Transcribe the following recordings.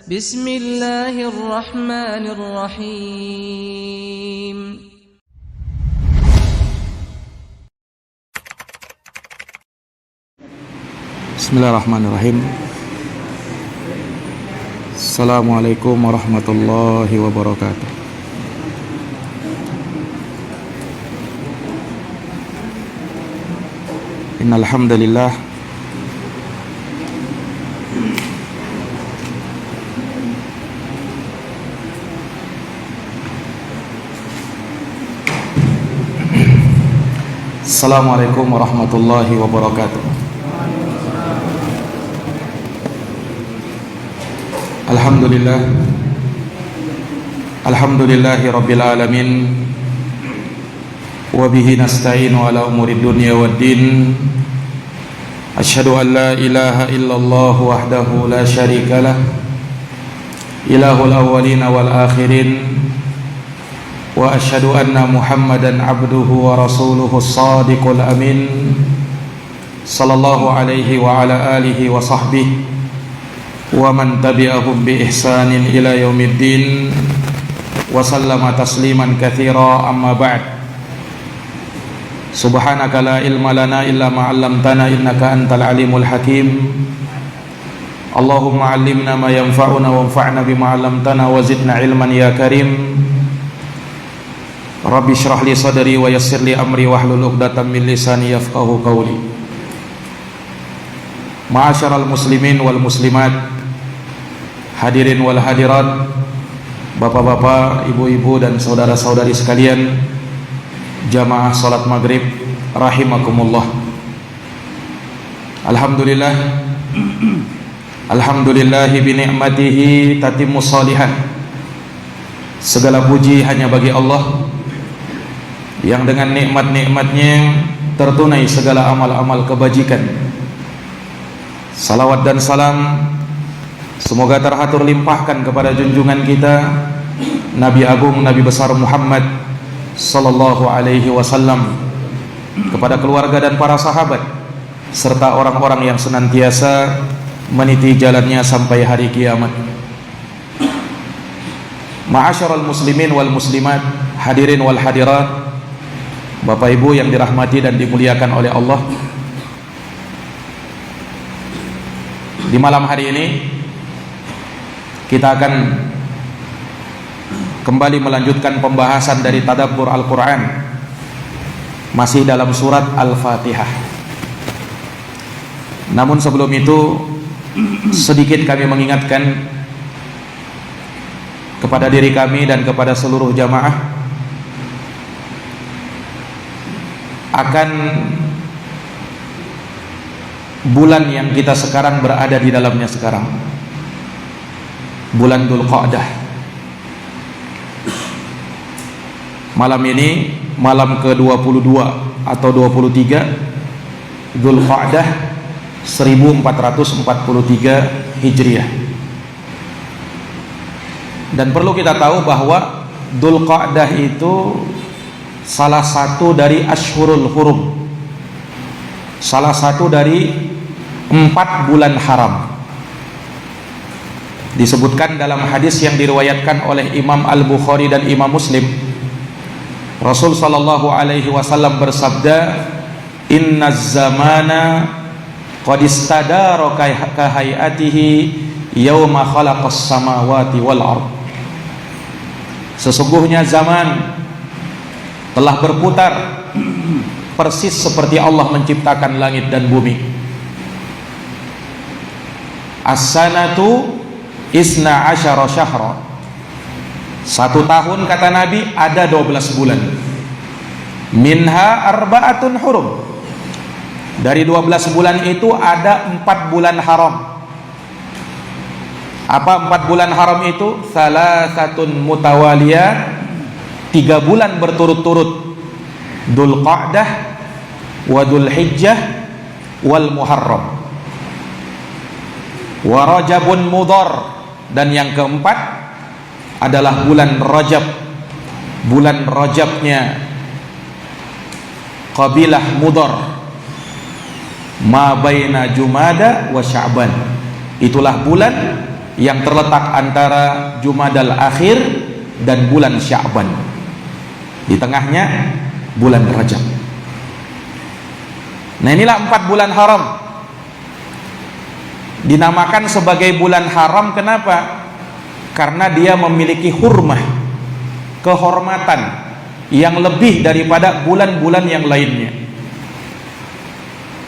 Bismillahirrahmanirrahim. Bismillahirrahmanirrahim. Assalamualaikum warahmatullahi wabarakatuh. Innal hamdalillah Assalamualaikum warahmatullahi wabarakatuh. Alhamdulillahi rabbil alamin, wa bihi nasta'inu ala umuri dunya waddin. Asyhadu an la ilaha illallah wahdahu la syarikalah, ilahul awwalin wal akhirin, wa asyhadu anna Muhammadan abduhu wa rasuluhu as-sadiqul amin, sallallahu alaihi wa ala alihi wa sahbihi wa man tabi'ahum bi ihsanin ila yaumiddin, wa sallama tasliman katsira, amma ba'd. Subhanaka la ilma lana illa ma 'allamtana innaka antal alimul hakim. Allahumma 'allimna ma yanfa'una wanfa'na bima 'allamtana wa zidna ilman ya karim. Rabbi shrah li sadri wa yassir li amri wahlul 'uqdatam min lisani yafqahu qawli. Ma'asyiral muslimin wal muslimat, hadirin wal hadirat, bapak-bapak, ibu-ibu dan saudara-saudari sekalian, jamaah salat maghrib rahimakumullah. Alhamdulillahi bi ni'matihi tatimmus shalihat. Segala puji hanya bagi Allah yang dengan nikmat-nikmatnya tertunai segala amal-amal kebajikan. Salawat dan salam semoga terhatur limpahkan kepada junjungan kita Nabi Agung, Nabi besar Muhammad sallallahu alaihi wasallam, kepada keluarga dan para sahabat serta orang-orang yang senantiasa meniti jalannya sampai hari kiamat. Ma'asyiral muslimin wal muslimat, hadirin wal hadirat, Bapak Ibu yang dirahmati dan dimuliakan oleh Allah. Di malam hari ini kita akan kembali melanjutkan pembahasan dari tadabbur Al-Quran, masih dalam surat Al-Fatihah. Namun sebelum itu sedikit kami mengingatkan kepada diri kami dan kepada seluruh jamaah akan bulan yang kita sekarang berada di dalamnya sekarang, bulan Dzulqa'dah. Malam ini malam ke-22 atau 23 Dzulqa'dah 1443 Hijriah. Dan perlu kita tahu bahwa Dzulqa'dah itu salah satu dari Ashhurul Hurum, salah satu dari 4 bulan haram. Disebutkan dalam hadis yang diriwayatkan oleh Imam Al-Bukhari dan Imam Muslim, Rasul sallallahu alaihi wasallam bersabda, "Innaz zamana qad istadara ka hayatihi yauma khalaqas samawati wal ard." Sesungguhnya zaman telah berputar persis seperti Allah menciptakan langit dan bumi. As-sanatu isna asyara syahra. 1 tahun kata Nabi ada 12 bulan. Minha arba'atun hurum. Dari 12 bulan itu ada 4 bulan haram. Apa 4 bulan haram itu? Salasatun mutawaliyah, 3 bulan berturut-turut, Dzulqa'dah wa Dzulhijjah wal Muharram, wa Rajabun Mudhar, dan yang keempat adalah bulan Rajab. Bulan Rajabnya kabilah Mudhar, ma baina Jumada wa Sya'ban. Itulah bulan yang terletak antara Jumadal Akhir dan bulan Sya'ban. Di tengahnya bulan Rajab. Nah, inilah 4 bulan haram. Dinamakan sebagai bulan haram kenapa? Karena dia memiliki hurmah, kehormatan yang lebih daripada bulan-bulan yang lainnya.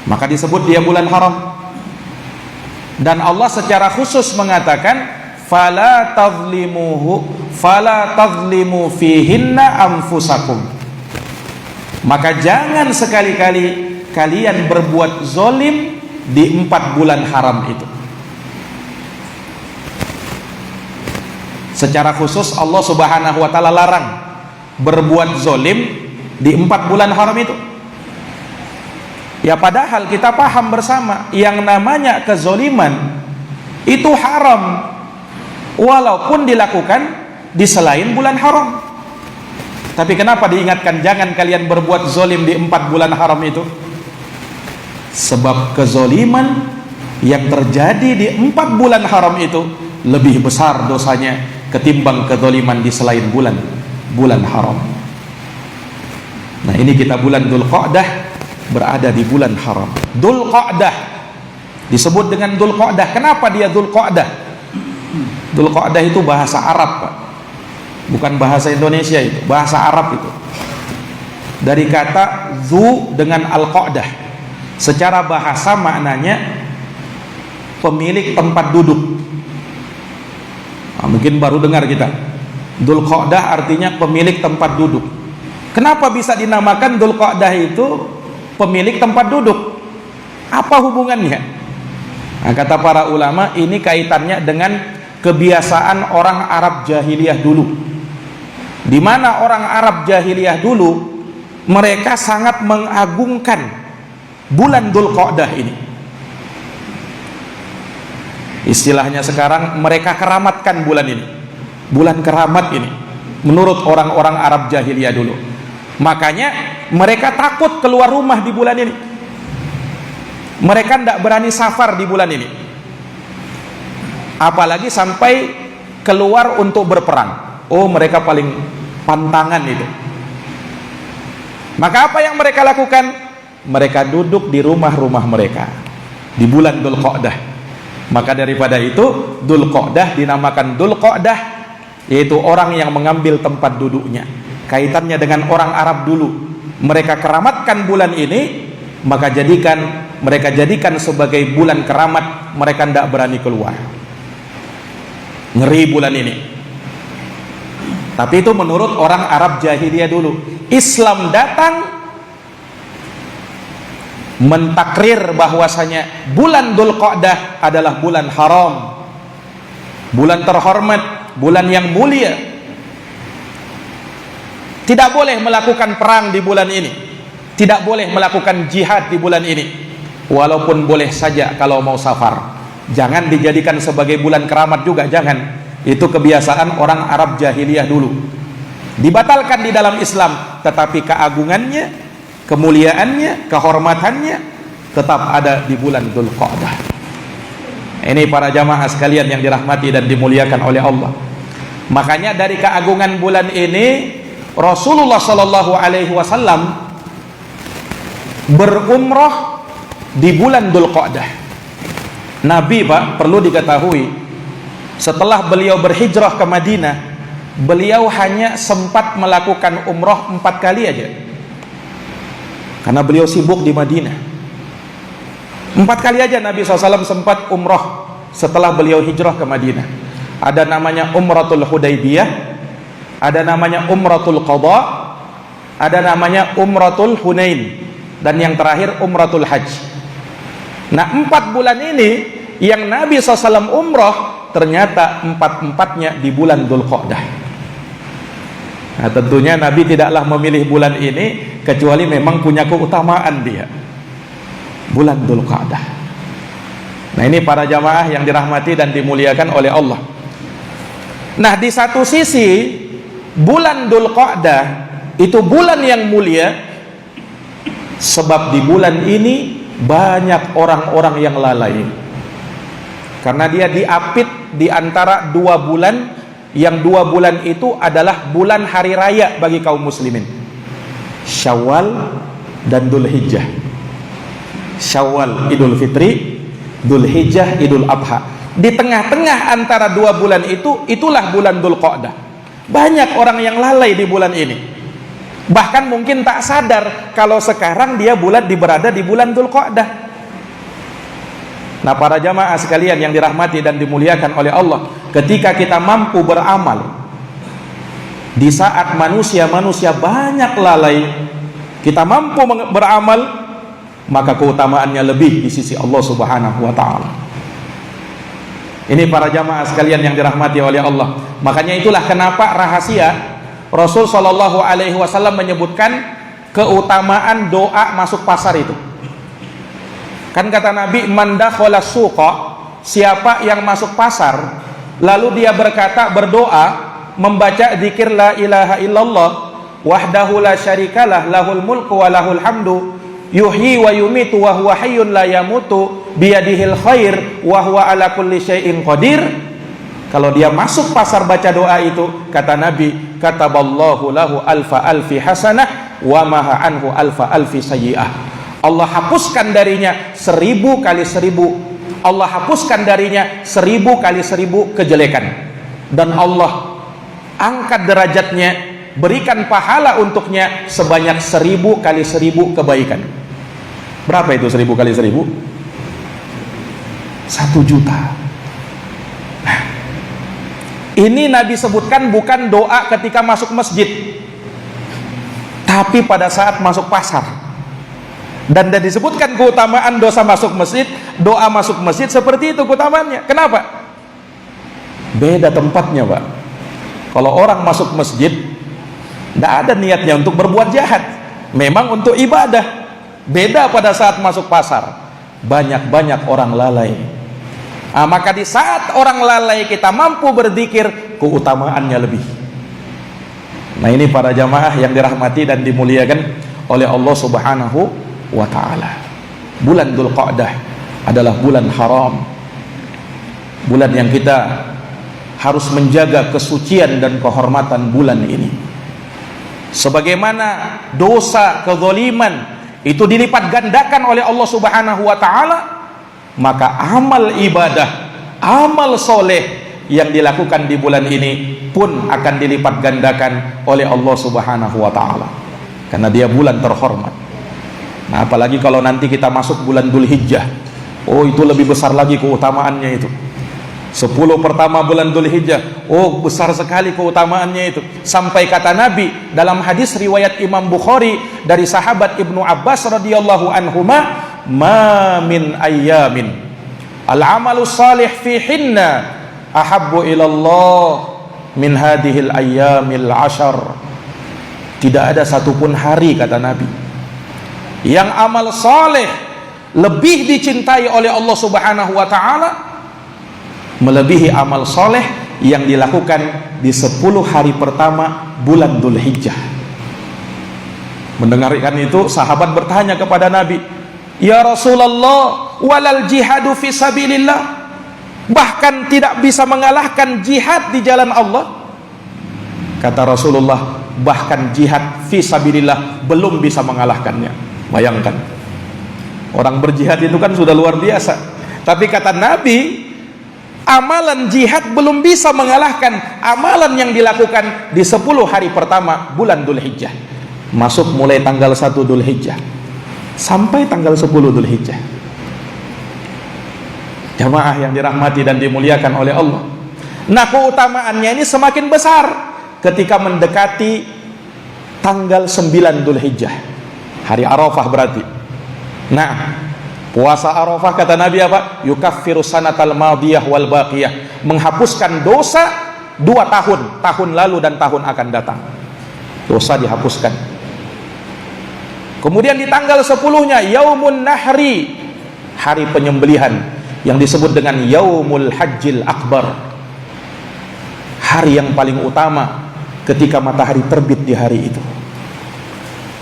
Maka disebut dia bulan haram. Dan Allah secara khusus mengatakan fala tazlimu fihinna anfusakum. Maka jangan sekali-kali kalian berbuat zolim di 4 bulan haram itu. Secara khusus Allah Subhanahu wa ta'ala larang berbuat zolim di 4 bulan haram itu. Ya, padahal kita paham bersama yang namanya kezoliman itu haram walaupun dilakukan di selain bulan haram. Tapi kenapa diingatkan jangan kalian berbuat zolim di 4 bulan haram itu? Sebab kezoliman yang terjadi di 4 bulan haram itu lebih besar dosanya ketimbang kezoliman di selain bulan haram. Nah, ini kita bulan Dzulqa'dah berada di bulan haram. Dzulqa'dah disebut dengan Dzulqa'dah. Kenapa dia Dzulqa'dah? Dzulqa'dah itu bahasa Arab, Pak. Bukan bahasa Indonesia itu, bahasa Arab itu. Dari kata zu dengan al-qa'dah. Secara bahasa maknanya pemilik tempat duduk. Nah, mungkin baru dengar kita. Dzulqa'dah artinya pemilik tempat duduk. Kenapa bisa dinamakan Dzulqa'dah itu pemilik tempat duduk? Apa hubungannya? Nah, kata para ulama, ini kaitannya dengan kebiasaan orang Arab jahiliyah dulu. Di mana orang Arab jahiliyah dulu mereka sangat mengagungkan bulan Dzulqa'dah ini. Istilahnya sekarang mereka keramatkan bulan ini. Bulan keramat ini menurut orang-orang Arab jahiliyah dulu. Makanya mereka takut keluar rumah di bulan ini. Mereka tidak berani safar di bulan ini. Apalagi sampai keluar untuk berperang. Oh, mereka paling pantangan itu. Maka apa yang mereka lakukan? Mereka duduk di rumah-rumah mereka di bulan Dzulqa'dah. Maka daripada itu Dzulqa'dah dinamakan Dzulqa'dah, yaitu orang yang mengambil tempat duduknya. Kaitannya dengan orang Arab dulu. Mereka keramatkan bulan ini, maka mereka jadikan sebagai bulan keramat. Mereka tidak berani keluar. Ngeri bulan ini. Tapi itu menurut orang Arab jahiliyah dulu. Islam datang mentakrir bahwasanya bulan Dzulqa'dah adalah bulan haram, bulan terhormat, bulan yang mulia. Tidak boleh melakukan perang di bulan ini, tidak boleh melakukan jihad di bulan ini, walaupun boleh saja kalau mau safar. Jangan dijadikan sebagai bulan keramat juga, jangan. Itu kebiasaan orang Arab jahiliyah dulu. Dibatalkan di dalam Islam, tetapi keagungannya, kemuliaannya, kehormatannya tetap ada di bulan Dzulqa'dah. Ini para jamaah sekalian yang dirahmati dan dimuliakan oleh Allah. Makanya dari keagungan bulan ini Rasulullah Shallallahu Alaihi Wasallam berumrah di bulan Dzulqa'dah. Nabi, Pak, perlu diketahui, setelah beliau berhijrah ke Madinah, beliau hanya sempat melakukan umrah 4 kali aja. Karena beliau sibuk di Madinah. 4 kali aja Nabi SAW sempat umrah setelah beliau hijrah ke Madinah. Ada namanya Umratul Hudaybiyah, ada namanya Umratul Qadha, ada namanya Umratul Hunain, dan yang terakhir Umratul Hajj. Nah, 4 bulan ini yang Nabi SAW umrah, ternyata 4-4-nya di bulan Dzulqa'dah. Nah, tentunya Nabi tidaklah memilih bulan ini kecuali memang punya keutamaan dia, bulan Dzulqa'dah. Nah, ini para jamaah yang dirahmati dan dimuliakan oleh Allah. Nah, di satu sisi bulan Dzulqa'dah itu bulan yang mulia, sebab di bulan ini banyak orang-orang yang lalai. Karena dia diapit di antara 2 bulan, yang 2 bulan itu adalah bulan hari raya bagi kaum muslimin, Syawal dan Dzulhijjah. Syawal Idul Fitri, Dzulhijjah Idul Adha. Di tengah-tengah antara 2 bulan itu, itulah bulan Dzulqa'dah. Banyak orang yang lalai di bulan ini, bahkan mungkin tak sadar kalau sekarang dia berada di bulan Dzulqa'dah. Nah, para jamaah sekalian yang dirahmati dan dimuliakan oleh Allah, ketika kita mampu beramal di saat manusia-manusia banyak lalai, kita mampu beramal, maka keutamaannya lebih di sisi Allah Subhanahu wa ta'ala. Ini para jamaah sekalian yang dirahmati oleh Allah. Makanya itulah kenapa rahasia Rasul Shallallahu Alaihi Wasallam menyebutkan keutamaan doa masuk pasar itu. Kan kata Nabi, man dakhala suqa, siapa yang masuk pasar lalu dia berdoa, membaca zikir la ilaha illallah wahdahu la syarikalah lahul mulku wa lahul hamdu yuhyi wa yumitu wa huwa hayyun la yamutu biyadihil khair wa huwa ala kulli syai'in qadir. Kalau dia masuk pasar baca doa itu, kata Nabi, kataballahu lahu alfa alfi hasanah wa maha anhu alfa alfi sayyi'ah. Allah hapuskan darinya 1000 kali 1000. Allah hapuskan darinya 1000 kali 1000 kejelekan. Dan Allah angkat derajatnya, berikan pahala untuknya sebanyak 1000 kali 1000 kebaikan. Berapa itu 1000 kali 1000? 1 juta. Nah, ini Nabi sebutkan bukan doa ketika masuk masjid, tapi pada saat masuk pasar. Dan disebutkan keutamaan doa masuk masjid seperti itu keutamaannya. Kenapa? Beda tempatnya, Pak. Kalau orang masuk masjid, tidak ada niatnya untuk berbuat jahat, memang untuk ibadah. Beda pada saat masuk pasar, banyak orang lalai. Maka di saat orang lalai kita mampu berzikir, keutamaannya lebih. Nah, ini para jamaah yang dirahmati dan dimuliakan oleh Allah Subhanahu wa ta'ala. Bulan Dzulqa'dah adalah bulan haram, bulan yang kita harus menjaga kesucian dan kehormatan bulan ini. Sebagaimana dosa kezaliman itu dilipat gandakan oleh Allah Subhanahu wa ta'ala, maka amal ibadah, amal soleh yang dilakukan di bulan ini pun akan dilipat gandakan oleh Allah Subhanahu wa ta'ala, karena dia bulan terhormat. Nah, apalagi kalau nanti kita masuk bulan Dzulhijjah, itu lebih besar lagi keutamaannya itu. 10 pertama bulan Dzulhijjah, besar sekali keutamaannya itu. Sampai kata Nabi dalam hadis riwayat Imam Bukhari dari sahabat Ibnu Abbas radhiyallahu anhuma, ma min ayyamin al-amalu salih fihinna ahabbu ilallah min hadhil ayyamil ashar. Tidak ada satupun hari, kata Nabi, yang amal saleh lebih dicintai oleh Allah Subhanahu wa ta'ala melebihi amal soleh yang dilakukan di 10 hari pertama bulan Dzulhijjah. Mendengarkan itu, sahabat bertanya kepada Nabi, ya Rasulullah, walal jihadu fi sabilillah, bahkan tidak bisa mengalahkan jihad di jalan Allah? Kata Rasulullah, bahkan jihad fi sabilillah belum bisa mengalahkannya. Bayangkan, orang berjihad itu kan sudah luar biasa, tapi kata Nabi, amalan jihad belum bisa mengalahkan amalan yang dilakukan di 10 hari pertama bulan Dzulhijjah. Masuk mulai tanggal 1 Dzulhijjah sampai tanggal 10 Dzulhijjah. Jamaah yang dirahmati dan dimuliakan oleh Allah. Nah, keutamaannya ini semakin besar ketika mendekati tanggal 9 Dzulhijjah, hari Arafah berarti. Nah, puasa Arafah kata Nabi apa? Yukaffiru sanatal madiyah wal baqiyah, menghapuskan dosa 2 tahun lalu dan tahun akan datang. Dosa dihapuskan. Kemudian di tanggal 10-nya Yaumun Nahri, hari penyembelihan yang disebut dengan Yaumul Hajjil Akbar, hari yang paling utama ketika matahari terbit di hari itu.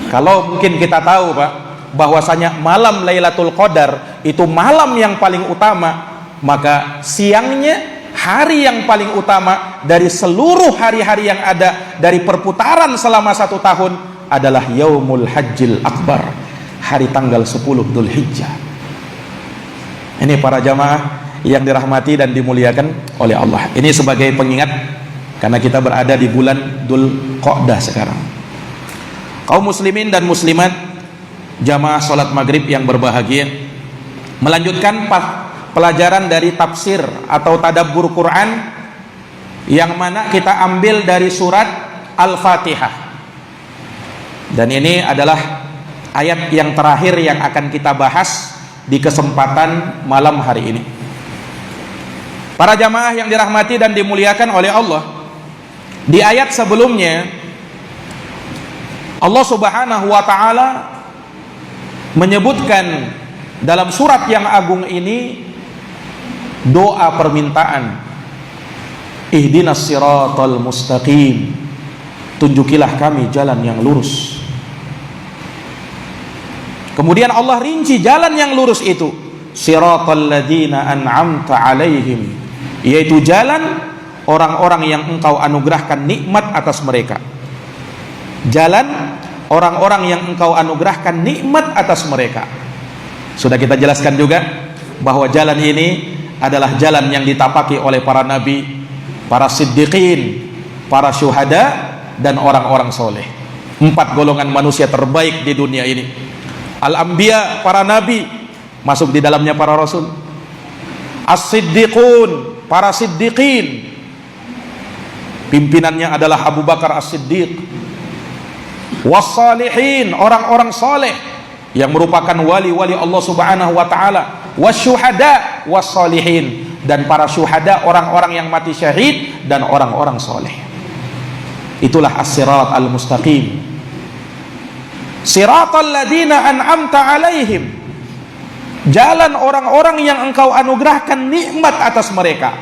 Kalau mungkin kita tahu, Pak, bahwasanya malam Lailatul Qadar itu malam yang paling utama, maka siangnya, hari yang paling utama dari seluruh hari-hari yang ada dari perputaran selama 1 tahun adalah Yaumul Hajjil Akbar, hari tanggal 10 Dzulhijjah. Ini para jamaah yang dirahmati dan dimuliakan oleh Allah. Ini sebagai pengingat karena kita berada di bulan Dzulqa'dah sekarang. Kaum muslimin dan muslimat, jamaah salat maghrib yang berbahagia, melanjutkan pelajaran dari tafsir atau tadabbur Quran yang mana kita ambil dari surat Al-Fatihah. Dan ini adalah ayat yang terakhir yang akan kita bahas di kesempatan malam hari ini. Para jamaah yang dirahmati dan dimuliakan oleh Allah, di ayat sebelumnya Allah Subhanahu wa taala menyebutkan dalam surat yang agung ini doa permintaan, ihdinas siratal mustaqim, tunjukilah kami jalan yang lurus. Kemudian Allah rinci jalan yang lurus itu, siratal ladzina an'amta alaihim, yaitu jalan orang-orang yang engkau anugerahkan nikmat atas mereka. Jalan orang-orang yang engkau anugerahkan nikmat atas mereka. Sudah kita jelaskan juga bahwa jalan ini adalah jalan yang ditapaki oleh para nabi, para siddiqin, para syuhada, dan orang-orang soleh. 4 golongan manusia terbaik di dunia ini. Al-anbiya, para nabi, masuk di dalamnya para rasul. As-siddiqun, para siddiqin, pimpinannya adalah Abu Bakar As-Siddiq. Was-salihin, orang-orang soleh yang merupakan wali-wali Allah Subhanahu wa taala. Was-syuhada was-salihin, dan para syuhada, orang-orang yang mati syahid, dan orang-orang soleh. Itulah as-sirat al-mustaqim, siratal ladzina an'amta alaihim, jalan orang-orang yang engkau anugerahkan nikmat atas mereka.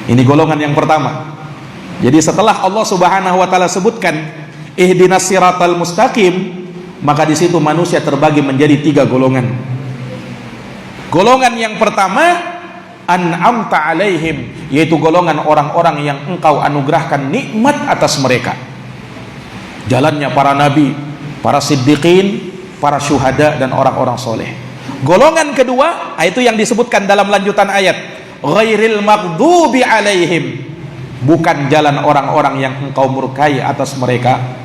Ini golongan yang pertama. Jadi setelah Allah Subhanahu wa taala sebutkan ihdinas siratal mustaqim, maka di situ manusia terbagi menjadi 3 golongan. Golongan yang pertama, an'amta alaihim, yaitu golongan orang-orang yang engkau anugerahkan nikmat atas mereka. Jalannya para nabi, para siddiqin, para syuhada, dan orang-orang soleh. Golongan kedua, itu yang disebutkan dalam lanjutan ayat, ghairil maghdubi alaihim, bukan jalan orang-orang yang engkau murkai atas mereka.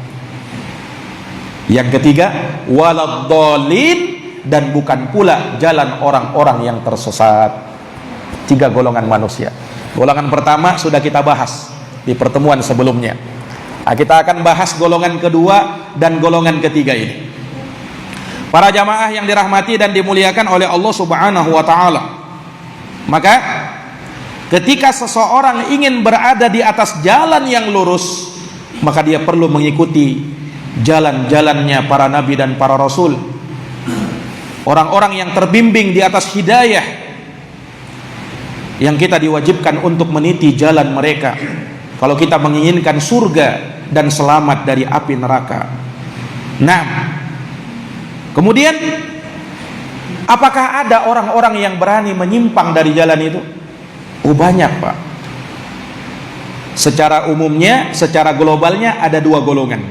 Yang ketiga, waladdallin, dan bukan pula jalan orang-orang yang tersesat. 3 golongan manusia. Golongan pertama sudah kita bahas di pertemuan sebelumnya. Kita akan bahas golongan kedua dan golongan ketiga ini. Para jamaah yang dirahmati dan dimuliakan oleh Allah Subhanahu wa taala, maka ketika seseorang ingin berada di atas jalan yang lurus, maka dia perlu mengikuti jalan-jalannya para nabi dan para rasul, orang-orang yang terbimbing di atas hidayah, yang kita diwajibkan untuk meniti jalan mereka kalau kita menginginkan surga dan selamat dari api neraka. Nah, kemudian apakah ada orang-orang yang berani menyimpang dari jalan itu? Oh, banyak, Pak. Secara umumnya, secara globalnya ada 2 golongan.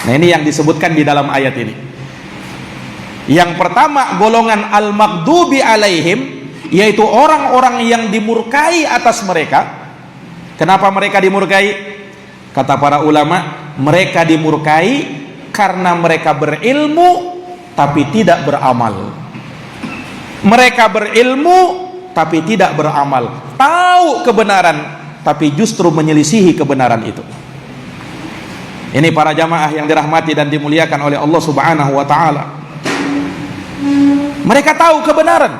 Nah, ini yang disebutkan di dalam ayat ini. Yang pertama, golongan al-maghdubi alaihim, yaitu orang-orang yang dimurkai atas mereka. Kenapa mereka dimurkai? Kata para ulama, mereka dimurkai karena mereka berilmu tapi tidak beramal. Mereka berilmu tapi tidak beramal, tahu kebenaran tapi justru menyelisihi kebenaran itu. Ini para jamaah yang dirahmati dan dimuliakan oleh Allah Subhanahu wa taala. Mereka tahu kebenaran,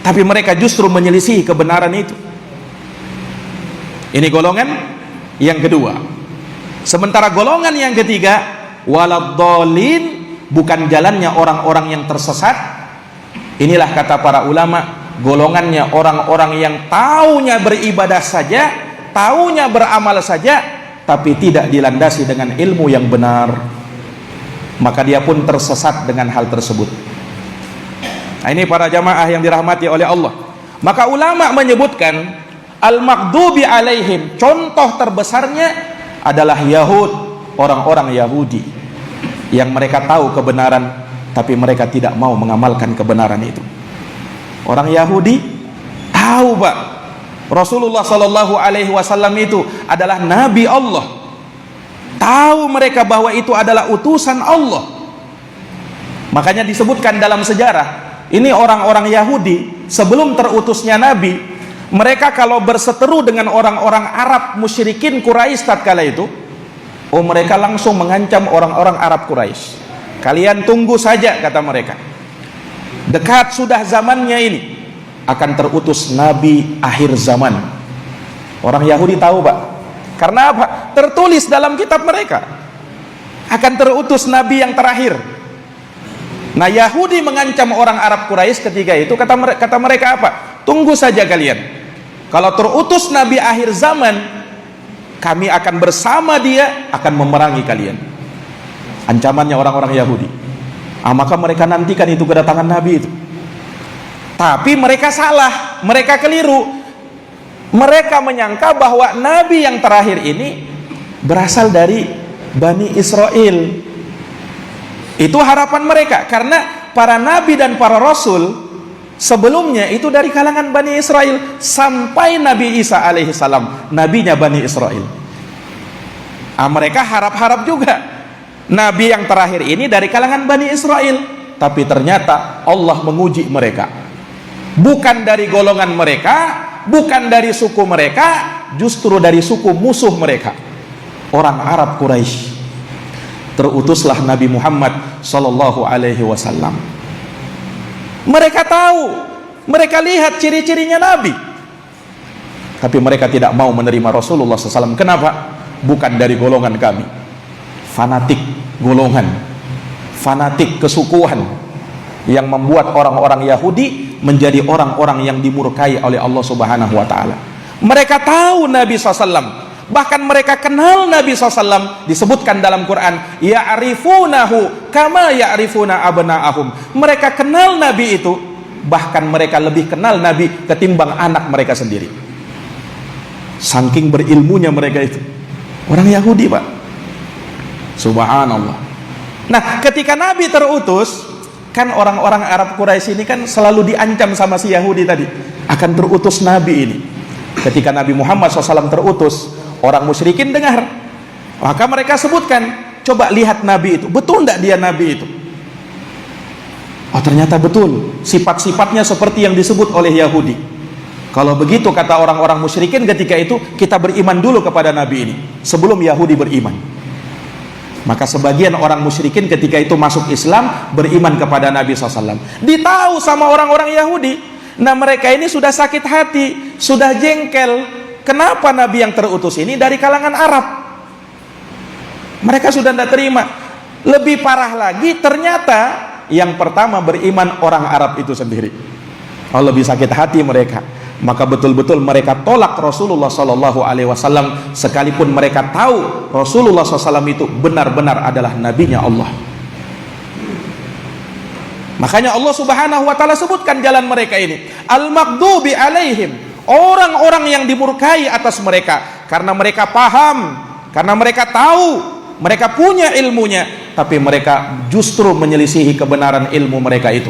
tapi mereka justru menyelisihi kebenaran itu. Ini golongan yang kedua. Sementara golongan yang ketiga, waladdallin, bukan jalannya orang-orang yang tersesat. Inilah kata para ulama, golongannya orang-orang yang taunya beribadah saja, taunya beramal saja, tapi tidak dilandasi dengan ilmu yang benar. Maka dia pun tersesat dengan hal tersebut. Nah, ini para jamaah yang dirahmati oleh Allah. Maka ulama menyebutkan al-maghdubi alaihim, contoh terbesarnya adalah Yahud, orang-orang Yahudi yang mereka tahu kebenaran tapi mereka tidak mau mengamalkan kebenaran itu. Orang Yahudi tahu, Pak, Rasulullah Shallallahu Alaihi Wasallam itu adalah Nabi Allah. Tahu mereka bahwa itu adalah utusan Allah. Makanya disebutkan dalam sejarah, ini orang-orang Yahudi sebelum terutusnya Nabi, mereka kalau berseteru dengan orang-orang Arab musyrikin Quraisy tatkala itu, mereka langsung mengancam orang-orang Arab Quraisy. Kalian tunggu saja, kata mereka. Dekat sudah zamannya ini akan terutus Nabi akhir zaman. Orang Yahudi tahu, Pak. Karena apa? Tertulis dalam kitab mereka akan terutus Nabi yang terakhir. Nah, Yahudi mengancam orang Arab Quraisy ketika itu, kata mereka apa? Tunggu saja kalian. Kalau terutus Nabi akhir zaman, kami akan bersama dia akan memerangi kalian. Ancamannya orang-orang Yahudi. Maka mereka nantikan itu kedatangan Nabi itu. Tapi mereka salah, mereka keliru. Mereka menyangka bahwa Nabi yang terakhir ini berasal dari Bani Israel. Itu harapan mereka, karena para nabi dan para rasul sebelumnya itu dari kalangan Bani Israel sampai Nabi Isa alaihissalam, nabinya Bani Israel. Mereka harap-harap juga Nabi yang terakhir ini dari kalangan Bani Israel, tapi ternyata Allah menguji mereka. Bukan dari golongan mereka, bukan dari suku mereka, justru dari suku musuh mereka, orang Arab Quraisy. Terutuslah Nabi Muhammad Sallallahu Alaihi Wasallam. Mereka tahu, mereka lihat ciri-cirinya Nabi, tapi mereka tidak mau menerima Rasulullah SAW. Kenapa? Bukan dari golongan kami. Fanatik golongan, fanatik kesukuan, yang membuat orang-orang Yahudi menjadi orang-orang yang dimurkai oleh Allah Subhanahu Wa Taala. Mereka tahu Nabi SAW, bahkan mereka kenal Nabi SAW. Disebutkan dalam Quran, ya'rifunahu kama ya'rifuna abna'ahum. Mereka kenal Nabi itu, bahkan mereka lebih kenal Nabi ketimbang anak mereka sendiri. Saking berilmunya mereka itu, orang Yahudi, Pak. Subhanallah. Nah, ketika Nabi terutus, kan orang-orang Arab Quraisy ini kan selalu diancam sama si Yahudi tadi, akan terutus Nabi ini. Ketika Nabi Muhammad SAW terutus, orang musyrikin dengar, maka mereka sebutkan, coba lihat Nabi itu, betul tidak dia Nabi itu? Oh, ternyata betul, sifat-sifatnya seperti yang disebut oleh Yahudi. Kalau begitu, kata orang-orang musyrikin ketika itu, kita beriman dulu kepada Nabi ini sebelum Yahudi beriman. Maka sebagian orang musyrikin ketika itu masuk Islam, beriman kepada Nabi SAW. Ditahu sama orang-orang Yahudi. Nah, mereka ini sudah sakit hati, sudah jengkel. Kenapa Nabi yang terutus ini dari kalangan Arab? Mereka sudah tidak terima. Lebih parah lagi, ternyata yang pertama beriman orang Arab itu sendiri. Oh, lebih sakit hati mereka. Maka betul-betul mereka tolak Rasulullah Sallallahu Alaihi Wasallam, sekalipun mereka tahu Rasulullah SAW itu benar-benar adalah nabinya Allah. Makanya Allah Subhanahu Wa Taala sebutkan jalan mereka ini, al-maghdubi alaihim, orang-orang yang dimurkai atas mereka, karena mereka paham, karena mereka tahu, mereka punya ilmunya, tapi mereka justru menyelisihi kebenaran ilmu mereka itu.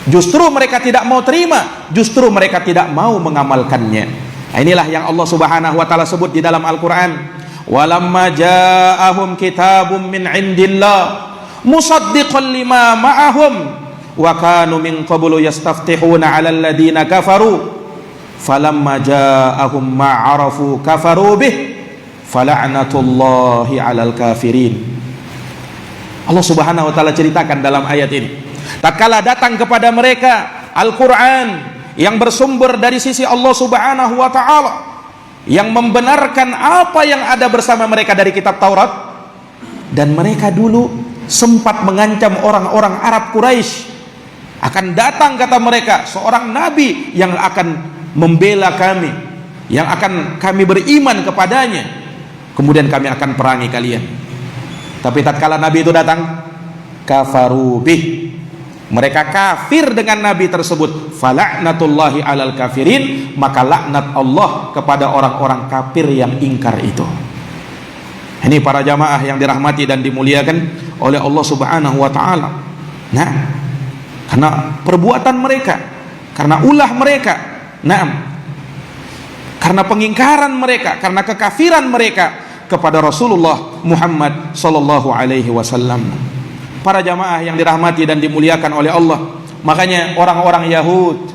Justru mereka tidak mau terima, justru mereka tidak mau mengamalkannya. Nah, inilah yang Allah Subhanahu Wa Taala sebut di dalam Al-Quran. Walamma ja'ahum kitabum min indillah musaddiqan lima ma'ahum wa kanu min qablu yastaftihuna 'alal ladina kafaru falamma ja'ahum ma'arafu kafaru bih fala'natullahi 'alal kafirin. Allah Subhanahu Wa Taala ceritakan dalam ayat ini, tatkala datang kepada mereka Al-Quran yang bersumber dari sisi Allah Subhanahu Wa Taala, yang membenarkan apa yang ada bersama mereka dari kitab Taurat, dan mereka dulu sempat mengancam orang-orang Arab Quraisy, akan datang, kata mereka, seorang nabi yang akan membela kami, yang akan kami beriman kepadanya, kemudian kami akan perangi kalian. Tapi tatkala nabi itu datang, kafaru bih, mereka kafir dengan nabi tersebut, fala'natullahi 'alal kafirin, maka laknat Allah kepada orang-orang kafir yang ingkar itu. Ini para jamaah yang dirahmati dan dimuliakan oleh Allah Subhanahu wa taala. Nah, karena perbuatan mereka, karena ulah mereka, karena pengingkaran mereka, karena kekafiran mereka kepada Rasulullah Muhammad sallallahu alaihi wasallam. Para jamaah yang dirahmati dan dimuliakan oleh Allah, makanya orang-orang Yahud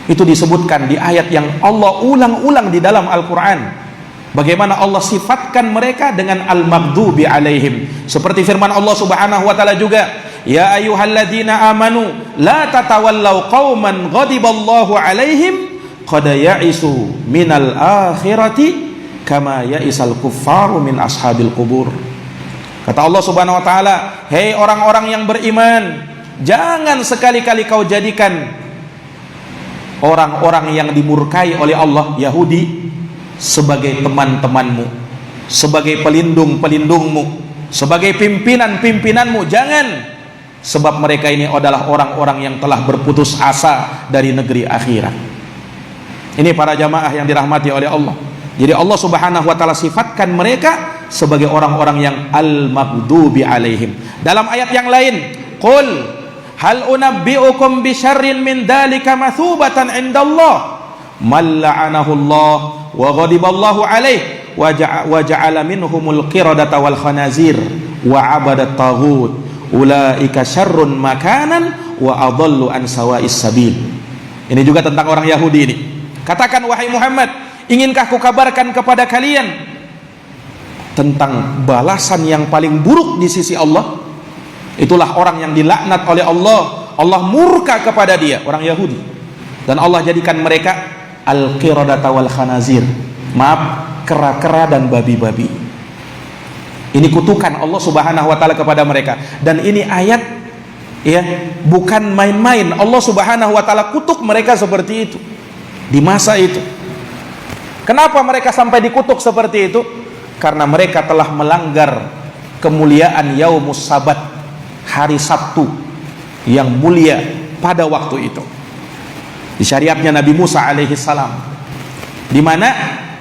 itu disebutkan di ayat yang Allah ulang-ulang di dalam Al-Qur'an. Bagaimana Allah sifatkan mereka dengan al-maghdubi alaihim. Seperti firman Allah Subhanahu wa taala juga, ya ayyuhalladzina amanu la tatawallaw qauman ghadiballahu alaihim qad ya'isu minal akhirati kama ya'isal kuffaru min ashabil qubur. Kata Allah Subhanahu wa taala, hei orang-orang yang beriman, jangan sekali-kali kau jadikan orang-orang yang dimurkai oleh Allah, Yahudi, sebagai teman-temanmu, sebagai pelindung-pelindungmu, sebagai pimpinan-pimpinanmu. Jangan, sebab mereka ini adalah orang-orang yang telah berputus asa dari negeri akhirat. Ini para jamaah yang dirahmati oleh Allah. Jadi Allah Subhanahu wa taala sifatkan mereka sebagai orang-orang yang al-maghdubi alaihim. Dalam ayat yang lain, qul hal unabbiukum bi syarrin min dzalika mathubatan indallah man la'anahu Allah wa ghadiballahu alaihi wa ja'ala minhumul qiradata wal khanazir wa 'abadat taghut ulaika syarrun makanan wa adallu an sawa'is sabil. Ini juga tentang orang Yahudi ini. Katakan wahai Muhammad, inginkah kukabarkan kepada kalian tentang balasan yang paling buruk di sisi Allah? Itulah orang yang dilaknat oleh Allah. Allah murka kepada dia, orang Yahudi, dan Allah jadikan mereka al-qiradata wal khanazir, maaf, kera-kera dan babi-babi. Ini kutukan Allah Subhanahu wa taala kepada mereka. Dan ini ayat ya, bukan main-main. Allah Subhanahu wa taala kutuk mereka seperti itu di masa itu. Kenapa mereka sampai dikutuk seperti itu? Karena mereka telah melanggar kemuliaan Yaumus Sabat, hari Sabtu yang mulia pada waktu itu. Di syariatnya Nabi Musa alaihi salam, di mana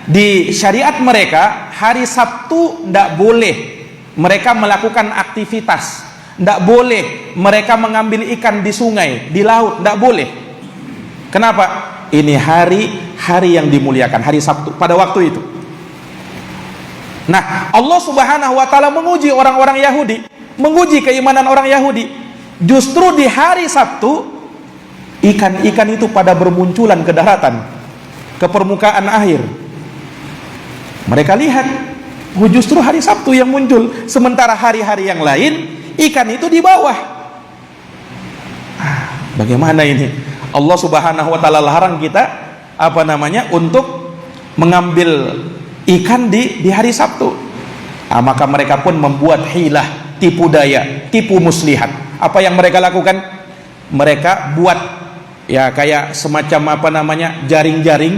di syariat mereka hari Sabtu tidak boleh mereka melakukan aktivitas, tidak boleh mereka mengambil ikan di sungai, di laut, tidak boleh. Kenapa? Ini hari yang dimuliakan, hari Sabtu pada waktu itu. Nah, Allah Subhanahu wa taala menguji orang-orang Yahudi, menguji keimanan orang Yahudi. Justru di hari Sabtu ikan-ikan itu pada bermunculan ke daratan, ke permukaan air. Mereka lihat, oh justru hari Sabtu yang muncul, sementara hari-hari yang lain ikan itu di bawah. Bagaimana ini? Allah Subhanahu wa taala larang kita untuk mengambil ikan di hari Sabtu. Maka mereka pun membuat hilah, tipu daya, tipu muslihat. Apa yang mereka lakukan? Mereka buat ya kayak semacam jaring-jaring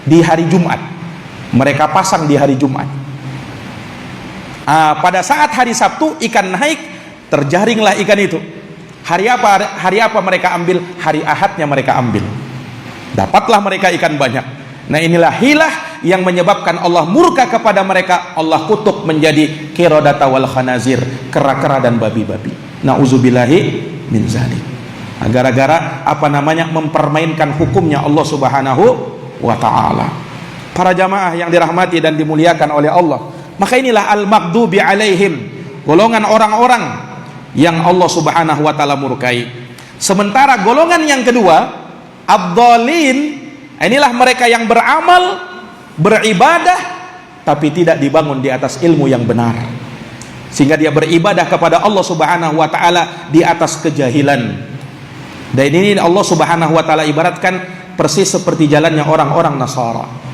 di hari Jumat. Mereka pasang di hari Jumat. Pada saat hari Sabtu ikan naik, terjaringlah ikan itu. Hari apa mereka ambil? Hari Ahadnya mereka ambil. Dapatlah mereka ikan banyak. Nah, inilah hilah yang menyebabkan Allah murka kepada mereka. Allah kutuk menjadi qiradata wal khanazir, kera-kera dan babi-babi. Nauzubillahi min zalik. Gara-gara mempermainkan hukumnya Allah Subhanahu wa taala. Para jamaah yang dirahmati dan dimuliakan oleh Allah, maka inilah al-maghdubi alaihim, golongan orang-orang yang Allah Subhanahu wa taala murkai. Sementara golongan yang kedua, ad-dhalin, inilah mereka yang beramal, beribadah tapi tidak dibangun di atas ilmu yang benar, sehingga dia beribadah kepada Allah Subhanahu wa taala di atas kejahilan. Dan ini Allah Subhanahu wa taala ibaratkan persis seperti jalannya orang-orang Nasara.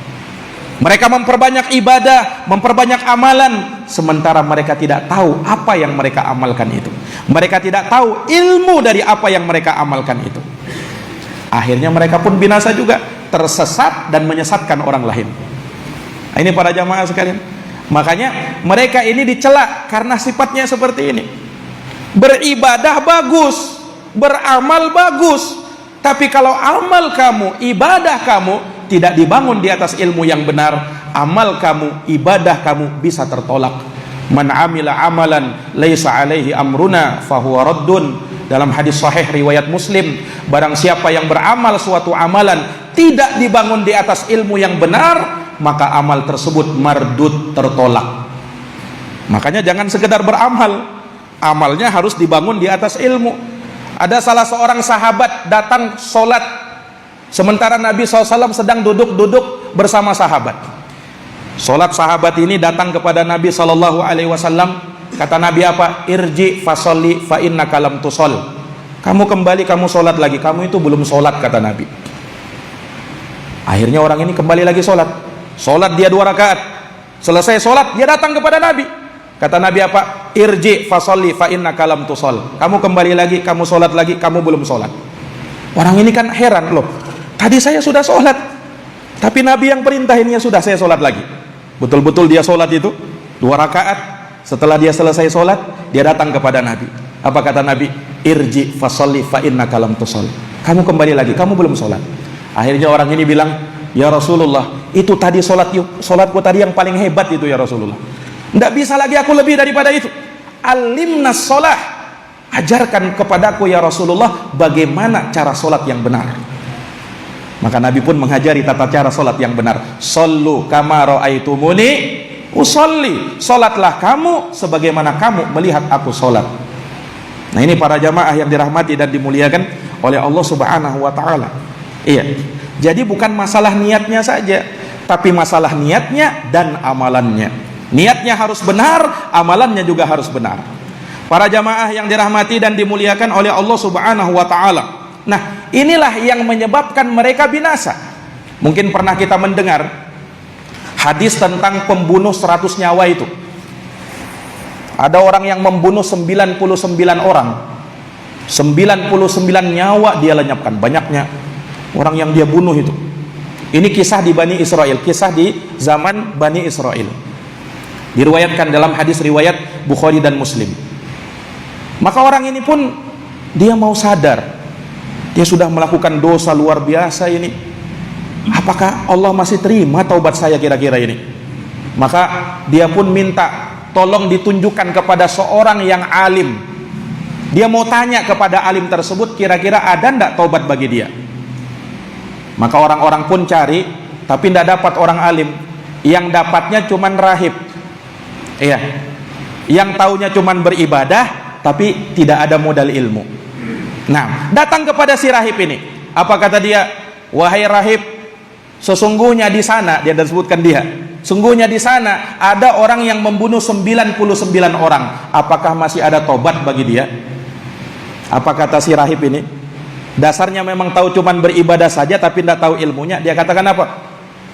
Mereka memperbanyak ibadah, memperbanyak amalan, sementara mereka tidak tahu apa yang mereka amalkan itu. Mereka tidak tahu ilmu dari apa yang mereka amalkan itu. Akhirnya mereka pun binasa juga, tersesat dan menyesatkan orang lain. Ini para jamaah sekalian. Makanya mereka ini dicela karena sifatnya seperti ini. Beribadah bagus, beramal bagus. Tapi kalau amal kamu, ibadah kamu tidak dibangun di atas ilmu yang benar, amal kamu, ibadah kamu bisa tertolak. Man amila amalan laisa alaihi amruna fahuwa raddun. Dalam hadis sahih riwayat Muslim, barang siapa yang beramal suatu amalan tidak dibangun di atas ilmu yang benar, maka amal tersebut mardud, tertolak. Makanya jangan sekedar beramal, amalnya harus dibangun di atas ilmu. Ada salah seorang sahabat datang sholat, sementara Nabi SAW sedang duduk-duduk bersama sahabat. Sholat sahabat ini datang kepada Nabi SAW. Kata Nabi apa? Irji fasolli fa innaka lam tusol. Kamu kembali, kamu sholat lagi, kamu itu belum sholat, kata Nabi. Akhirnya orang ini kembali lagi sholat. Sholat dia 2 rakaat. Selesai sholat dia datang kepada Nabi. Kata Nabi apa? Irji fasolli fa innaka lam tusol. Kamu kembali lagi, kamu sholat lagi, kamu belum sholat. Orang ini kan heran, loh, tadi saya sudah sholat, tapi Nabi yang perintahinnya sudah saya sholat lagi. Betul-betul dia sholat itu 2 rakaat. Setelah dia selesai sholat, dia datang kepada Nabi. Apa kata Nabi? Irji fasolli fa innaka lam tusol. Kamu kembali lagi, kamu belum sholat. Akhirnya orang ini bilang, ya Rasulullah, itu tadi sholatku tadi yang paling hebat itu ya Rasulullah. Tidak bisa lagi aku lebih daripada itu. Alimnas sholah, ajarkan kepadaku ya Rasulullah bagaimana cara sholat yang benar. Maka Nabi pun mengajari tata cara sholat yang benar. Sallu kama ra'aitumuni usolli. Sholatlah kamu sebagaimana kamu melihat aku sholat. Nah, ini para jamaah yang dirahmati dan dimuliakan oleh Allah Subhanahu wa ta'ala. Iya, jadi bukan masalah niatnya saja, tapi masalah niatnya dan amalannya. Niatnya harus benar, amalannya juga harus benar. Para jamaah yang dirahmati dan dimuliakan oleh Allah Subhanahu wa ta'ala. Nah, inilah yang menyebabkan mereka binasa. Mungkin pernah kita mendengar hadis tentang pembunuh 100 nyawa itu. Ada orang yang membunuh 99 orang. 99 nyawa dia lenyapkan, banyaknya orang yang dia bunuh itu. Ini kisah di Bani Israel, kisah di zaman Bani Israel. Diriwayatkan dalam hadis riwayat Bukhari dan Muslim. Maka orang ini pun dia mau sadar, dia sudah melakukan dosa luar biasa ini. Apakah Allah masih terima taubat saya kira-kira ini? Maka dia pun minta tolong ditunjukkan kepada seorang yang alim. Dia mau tanya kepada alim tersebut, kira-kira ada ndak taubat bagi dia. Maka orang-orang pun cari, tapi ndak dapat orang alim. Yang dapatnya cuman rahib. Iya, yang taunya cuman beribadah tapi tidak ada modal ilmu. Nah, datang kepada si rahib ini. Apa kata dia? Wahai rahib, sesungguhnya di sana, dia disebutkan dia, sungguhnya di sana ada orang yang membunuh 99 orang. Apakah masih ada tobat bagi dia? Apa kata si rahib ini? Dasarnya memang tahu cuman beribadah saja tapi tidak tahu ilmunya. Dia katakan apa?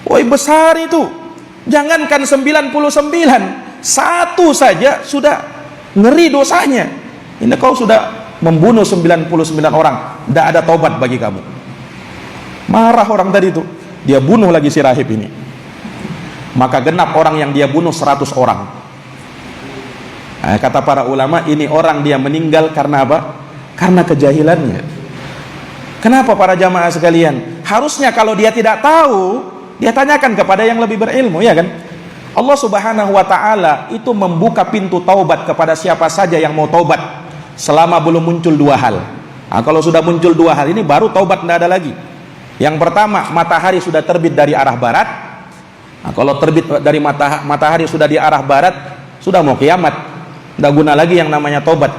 Woi, besar itu. Jangankan 99, 1 saja sudah ngeri dosanya. Ini kau sudah membunuh 99 orang, tidak ada taubat bagi kamu. Marah orang tadi itu, dia bunuh lagi si rahib ini. Maka genap orang yang dia bunuh 100 orang. Nah, kata para ulama, ini orang dia meninggal karena apa? Karena kejahilannya. Kenapa para jamaah sekalian? Harusnya kalau dia tidak tahu, dia tanyakan kepada yang lebih berilmu, ya kan? Allah Subhanahu wa ta'ala itu membuka pintu taubat kepada siapa saja yang mau taubat selama belum muncul 2 hal. Nah, kalau sudah muncul 2 hal ini baru taubat, tidak ada lagi. Yang pertama, matahari sudah terbit dari arah barat. Nah, kalau terbit dari matahari sudah di arah barat, sudah mau kiamat, tidak guna lagi yang namanya taubat.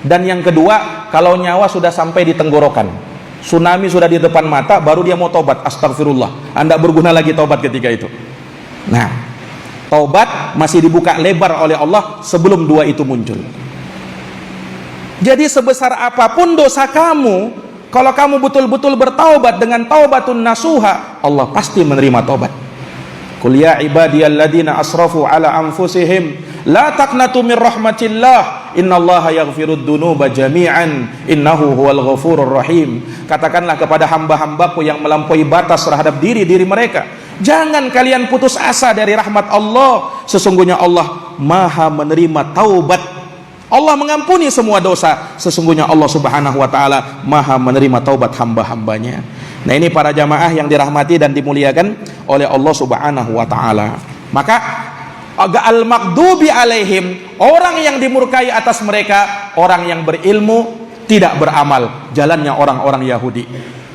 Dan yang kedua, kalau nyawa sudah sampai di tenggorokan, tsunami sudah di depan mata, baru dia mau taubat. Astagfirullah, Anda berguna lagi taubat ketika itu. Nah, taubat masih dibuka lebar oleh Allah sebelum 2 itu muncul. Jadi sebesar apapun dosa kamu, kalau kamu betul-betul bertaubat dengan taubatun nasuha, Allah pasti menerima taubat. Qul ya ibadiyalladzina asrafu ala anfusihim la taqnatu min rahmatillah innallaha yaghfirud dzunuba jami'an innahu huwal ghafurur rahim. Katakanlah kepada hamba-hambaku yang melampaui batas terhadap diri mereka, jangan kalian putus asa dari rahmat Allah. Sesungguhnya Allah Maha menerima taubat Allah mengampuni semua dosa. Sesungguhnya Allah Subhanahu wa taala Maha menerima taubat hamba-hambanya. Nah, ini para jamaah yang dirahmati dan dimuliakan oleh Allah Subhanahu wa taala. Maka al-maghdubi alaihim, orang yang dimurkai atas mereka, orang yang berilmu tidak beramal, jalannya orang-orang Yahudi.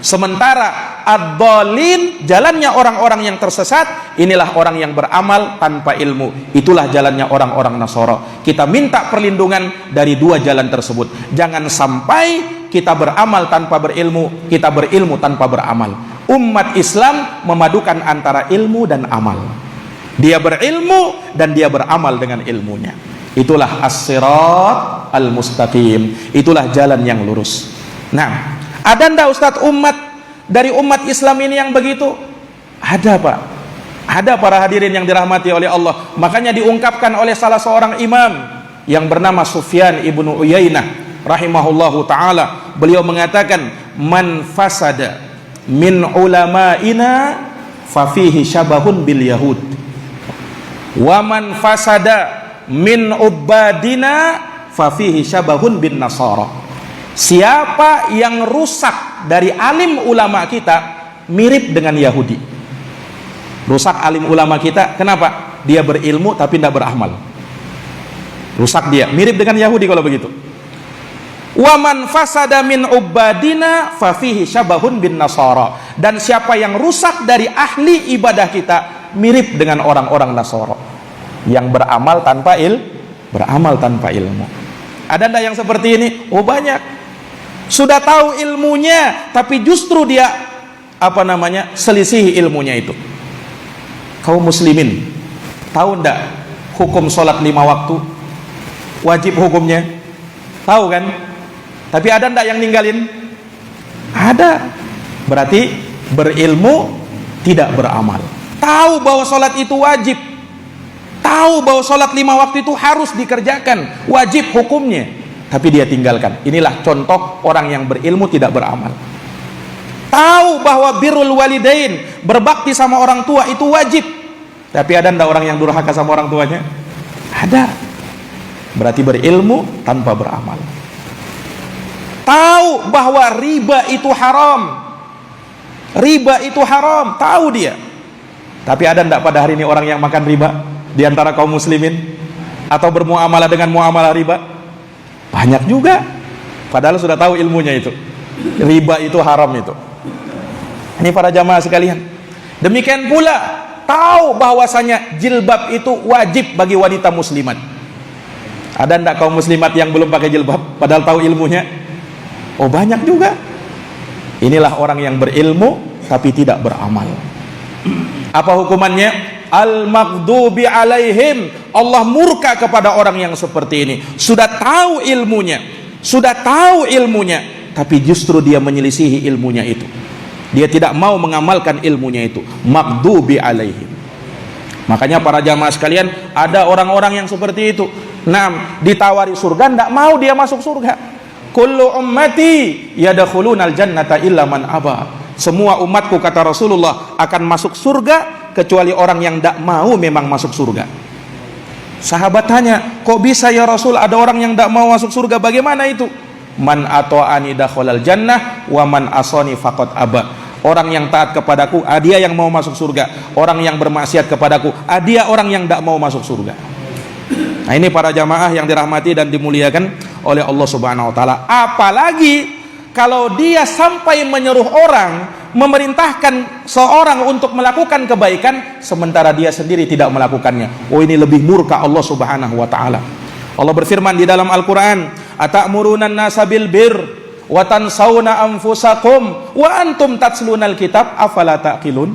Sementara ad-dhalin, jalannya orang-orang yang tersesat, inilah orang yang beramal tanpa ilmu. Itulah jalannya orang-orang Nasara. Kita minta perlindungan dari dua jalan tersebut. Jangan sampai kita beramal tanpa berilmu, kita berilmu tanpa beramal. Umat Islam memadukan antara ilmu dan amal. Dia berilmu dan dia beramal dengan ilmunya. Itulah as-sirat al-mustaqim. Itulah jalan yang lurus. Nah, ada ndak Ustadz umat dari umat Islam ini yang begitu? Ada, Pak. Ada, para hadirin yang dirahmati oleh Allah. Makanya diungkapkan oleh salah seorang imam yang bernama Sufyan ibnu Uyainah rahimahullahu ta'ala. Beliau mengatakan, man fasada min ulama'ina fafihi syabahun bil yahud, wa man fasada min ubadina fafihi syabahun bin nasara. Siapa yang rusak dari alim ulama kita, mirip dengan Yahudi. Rusak alim ulama kita, kenapa? Dia berilmu tapi tidak beramal. Rusak dia, mirip dengan Yahudi kalau begitu. Wa man fasada min ubadina fafihi syabahun bin nasara. Dan siapa yang rusak dari ahli ibadah kita, mirip dengan orang-orang Nasara yang beramal tanpa ilmu. Ada ndak yang seperti ini? Oh, banyak. Sudah tahu ilmunya, tapi justru dia selisihi ilmunya itu. Kaum muslimin, tahu ndak hukum sholat 5 waktu? Wajib hukumnya, tahu kan? Tapi ada ndak yang ninggalin? Ada. Berarti berilmu tidak beramal. Tahu bahwa sholat itu wajib, tahu bahwa sholat 5 waktu itu harus dikerjakan, wajib hukumnya, tapi dia tinggalkan. Inilah contoh orang yang berilmu tidak beramal. Tahu bahwa birrul walidain, berbakti sama orang tua itu wajib, tapi ada ndak orang yang durhaka sama orang tuanya? Ada. Berarti berilmu tanpa beramal. Tahu bahwa riba itu haram, tahu dia, tapi ada ndak pada hari ini orang yang makan riba di antara kaum muslimin atau bermuamalah dengan muamalah riba? Banyak juga, padahal sudah tahu ilmunya itu. Riba itu haram itu. Ini para jamaah sekalian. Demikian pula tahu bahwasanya jilbab itu wajib bagi wanita muslimat. Ada ndak kaum muslimat yang belum pakai jilbab padahal tahu ilmunya? Oh, banyak juga. Inilah orang yang berilmu tapi tidak beramal. Apa hukumannya? Al-maghdubi alaihim. Allah murka kepada orang yang seperti ini. Sudah tahu ilmunya, tapi justru dia menyelisihi ilmunya itu. Dia tidak mau mengamalkan ilmunya itu. Maghdubi alaihim. Makanya para jamaah sekalian, ada orang-orang yang seperti itu. Nah, ditawari surga, tidak mau dia masuk surga. Kullu ummati yadkhulunal jannata illa man aba. Semua umatku, kata Rasulullah, akan masuk surga kecuali orang yang tidak mau memang masuk surga. Sahabat tanya, kok bisa ya Rasul ada orang yang tidak mau masuk surga? Bagaimana itu? Man ata'ani dakhalal jannah wa man asani faqad aba. Orang yang taat kepadaku, dia yang mau masuk surga. Orang yang bermaksiat kepadaku, dia orang yang tidak mau masuk surga. Nah, ini para jamaah yang dirahmati dan dimuliakan oleh Allah Subhanahu wa taala. Apalagi kalau dia sampai menyuruh orang, memerintahkan seorang untuk melakukan kebaikan sementara dia sendiri tidak melakukannya. Oh, ini lebih murka Allah Subhanahu wa taala. Allah berfirman di dalam Al-Qur'an, "Atamuruna an-nasa bil birr wa tansawna anfusakum wa antum tatslunal kitab afala taqilun?"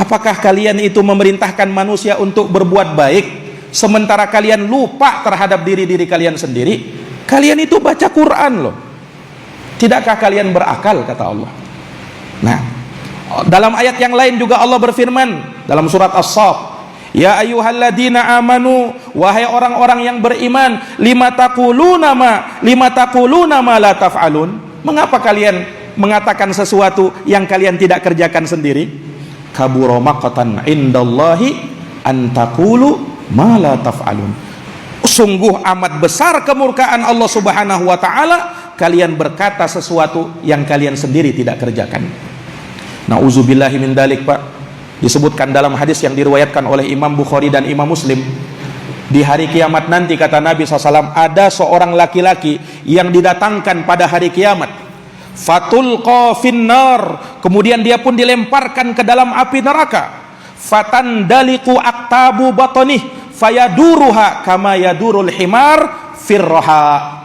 Apakah kalian itu memerintahkan manusia untuk berbuat baik sementara kalian lupa terhadap diri-diri kalian sendiri? Kalian itu baca Quran loh. Tidakkah kalian berakal, kata Allah. Nah, dalam ayat yang lain juga Allah berfirman dalam surat As-Saff, "Ya ayyuhalladzina amanu, wahai orang-orang yang beriman, lima taquluna ma la taf'alun?" Mengapa kalian mengatakan sesuatu yang kalian tidak kerjakan sendiri? Kabura maqtan indallahi an taqulu ma la taf'alun. sungguh amat besar kemurkaan Allah Subhanahu wa taala, kalian berkata sesuatu yang kalian sendiri tidak kerjakan. Nauzubillahi min dalik, Pak. Disebutkan dalam hadis yang diriwayatkan oleh Imam Bukhari dan Imam Muslim, di hari kiamat nanti, kata Nabi SAW, ada seorang laki-laki yang didatangkan pada hari kiamat, fatulqa finnar, kemudian dia pun dilemparkan ke dalam api neraka, fatandaliqu aktabu batanih fayaduruha kama yadurul himar firroha.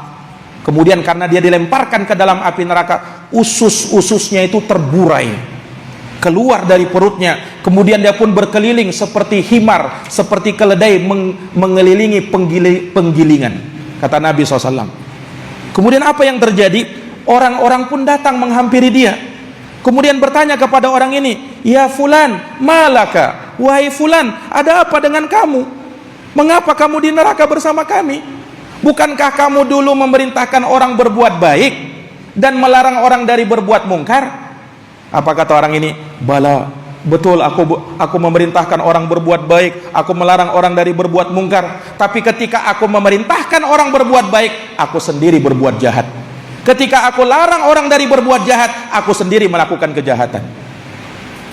Kemudian karena dia dilemparkan ke dalam api neraka, usus-ususnya itu terburai keluar dari perutnya, kemudian dia pun berkeliling seperti himar, seperti keledai mengelilingi penggilingan, kata Nabi SAW. Kemudian apa yang terjadi? Orang-orang pun datang menghampiri dia, kemudian bertanya kepada orang ini, ya fulan, malaka, wahai fulan, ada apa dengan kamu? Mengapa kamu di neraka bersama kami? Bukankah kamu dulu memerintahkan orang berbuat baik dan melarang orang dari berbuat mungkar? Apa kata orang ini? Bala, betul, aku memerintahkan orang berbuat baik, aku melarang orang dari berbuat mungkar. Tapi ketika aku memerintahkan orang berbuat baik, aku sendiri berbuat jahat. Ketika aku larang orang dari berbuat jahat, aku sendiri melakukan kejahatan.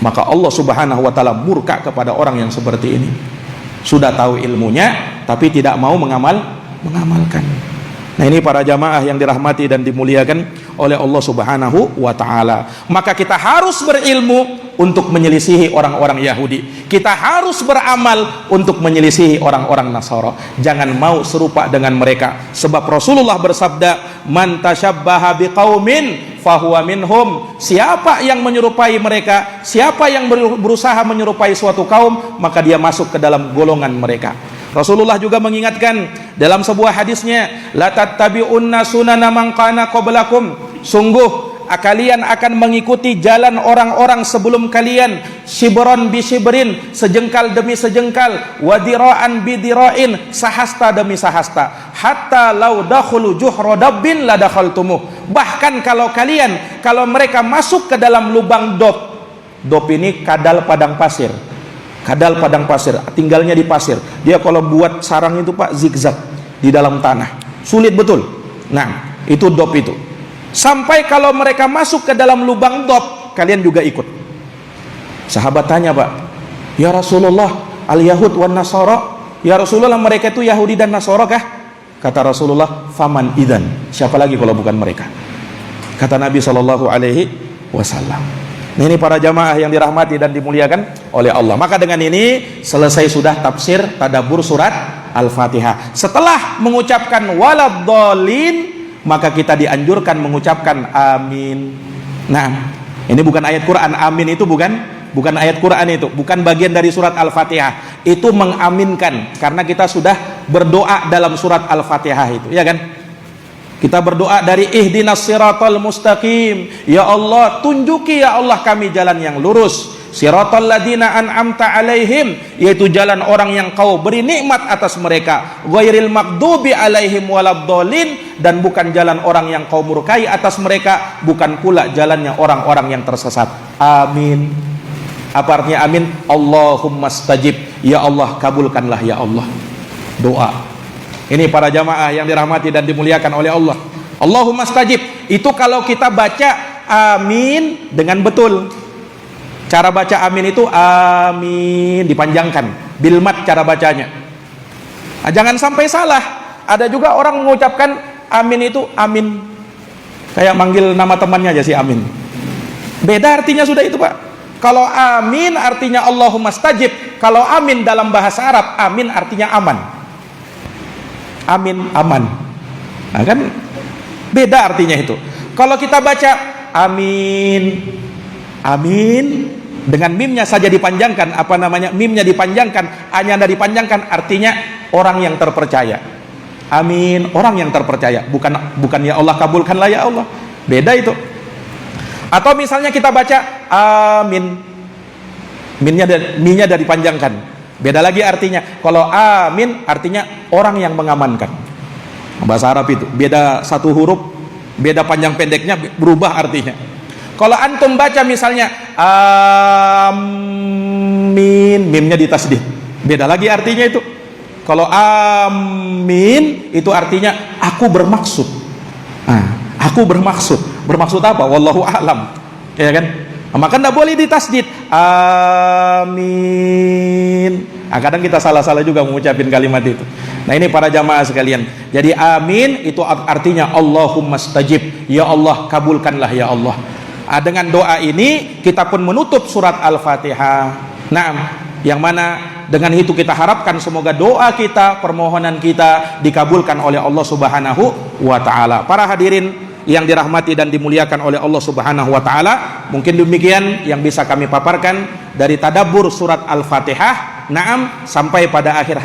Maka Allah Subhanahu wa taala murka kepada orang yang seperti ini. Sudah tahu ilmunya tapi tidak mau mengamalkan. Nah, ini para jamaah yang dirahmati dan dimuliakan oleh Allah Subhanahu wa taala. Maka kita harus berilmu untuk menyelisihi orang-orang Yahudi. Kita harus beramal untuk menyelisihi orang-orang Nasara. Jangan mau serupa dengan mereka. Sebab Rasulullah bersabda, "Man tasyabbaha biqaumin fahuwa minhum." Siapa yang menyerupai mereka, siapa yang berusaha menyerupai suatu kaum, maka dia masuk ke dalam golongan mereka. Rasulullah juga mengingatkan dalam sebuah hadisnya, la tattabi'unna sunana man kana qablakum, sungguh kalian akan mengikuti jalan orang-orang sebelum kalian, shibron bi shibrin, sejengkal demi sejengkal, wa dira'an bi dira'in, sahasta demi sahasta, hatta law dakhulu juhra dabbin la dakhaltumuh. Bahkan kalau mereka masuk ke dalam lubang dop ini kadal padang pasir. Kadal padang pasir, tinggalnya di pasir. Dia kalau buat sarang itu, Pak, zigzag di dalam tanah. Sulit betul. Nah, itu dop itu. Sampai kalau mereka masuk ke dalam lubang dop, kalian juga ikut. Sahabat tanya, Pak, ya Rasulullah, al-Yahud wan Nasara? Ya Rasulullah, mereka itu Yahudi dan Nasara kah? Kata Rasulullah, faman idan? Siapa lagi kalau bukan mereka? Kata Nabi SAW. Nah, ini para jamaah yang dirahmati dan dimuliakan oleh Allah. Maka dengan ini selesai sudah tafsir tadabbur surat Al-Fatihah. Setelah mengucapkan waladhdallin, maka kita dianjurkan mengucapkan amin. Nah, ini bukan ayat Quran. Amin itu bukan ayat Quran, itu bukan bagian dari surat Al-Fatihah. Itu mengaminkan, karena kita sudah berdoa dalam surat Al-Fatihah itu, ya kan? Kita berdoa dari ihdinas siratal mustaqim, ya Allah tunjuki ya Allah kami jalan yang lurus, siratal ladina an'amta alaihim, yaitu jalan orang yang kau beri nikmat atas mereka, ghairil maghdubi alaihim waladdallin, dan bukan jalan orang yang kau murkai atas mereka, bukan pula jalannya orang-orang yang tersesat. Amin. Apa artinya amin? Allahumma stajib, ya Allah kabulkanlah ya Allah doa. Ini para jamaah yang dirahmati dan dimuliakan oleh Allah. Allahumma stajib itu kalau kita baca amin dengan betul. Cara baca amin itu amin dipanjangkan, bilmat cara bacanya. Nah, jangan sampai salah. Ada juga orang mengucapkan amin itu amin kayak manggil nama temannya aja sih, amin. Beda artinya sudah itu, Pak. Kalau amin artinya Allahumma stajib. Kalau amin dalam bahasa Arab, amin artinya aman. Amin, aman. Nah, kan beda artinya itu. Kalau kita baca amin, amin dengan mimnya saja dipanjangkan, apa namanya, mimnya dipanjangkan, a-nya dipanjangkan, artinya orang yang terpercaya. Amin, orang yang terpercaya, bukan ya Allah kabulkanlah ya Allah. Beda itu. Atau misalnya kita baca amin, minnya dari panjangkan. Beda lagi artinya. Kalau amin artinya orang yang mengamankan. Bahasa Arab itu beda satu huruf, beda panjang pendeknya, berubah artinya. Kalau antum baca misalnya amin, mimnya ditasdid, beda lagi artinya itu. Kalau amin itu artinya aku bermaksud. Aku bermaksud. Bermaksud apa? Wallahu a'lam. Ya kan? Maka tidak boleh ditasdid. Amin. Kadang kita salah-salah juga mengucapin kalimat itu. Nah ini para jamaah sekalian. Jadi amin itu artinya Allahumma stajib. Ya Allah, kabulkanlah ya Allah. Dengan doa ini kita pun menutup surat Al-Fatihah. Nah, yang mana dengan itu kita harapkan semoga doa kita, permohonan kita dikabulkan oleh Allah Subhanahu wa taala. Para hadirin yang dirahmati dan dimuliakan oleh Allah Subhanahu wa taala, mungkin demikian yang bisa kami paparkan dari tadabbur surat Al-Fatihah. Naam, sampai pada akhir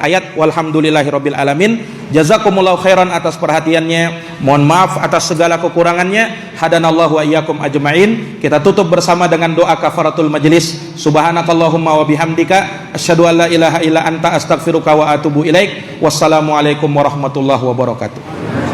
ayat walhamdulillahirabbil alamin. Jazakumullahu khairan atas perhatiannya. Mohon maaf atas segala kekurangannya. Hadanallahu wa iyyakum ajmain. Kita tutup bersama dengan doa kafaratul majlis. Subhanakallahumma wa bihamdika asyhadu an la ilaha illa anta astaghfiruka wa atubu ilaik. Wassalamualaikum warahmatullahi wabarakatuh.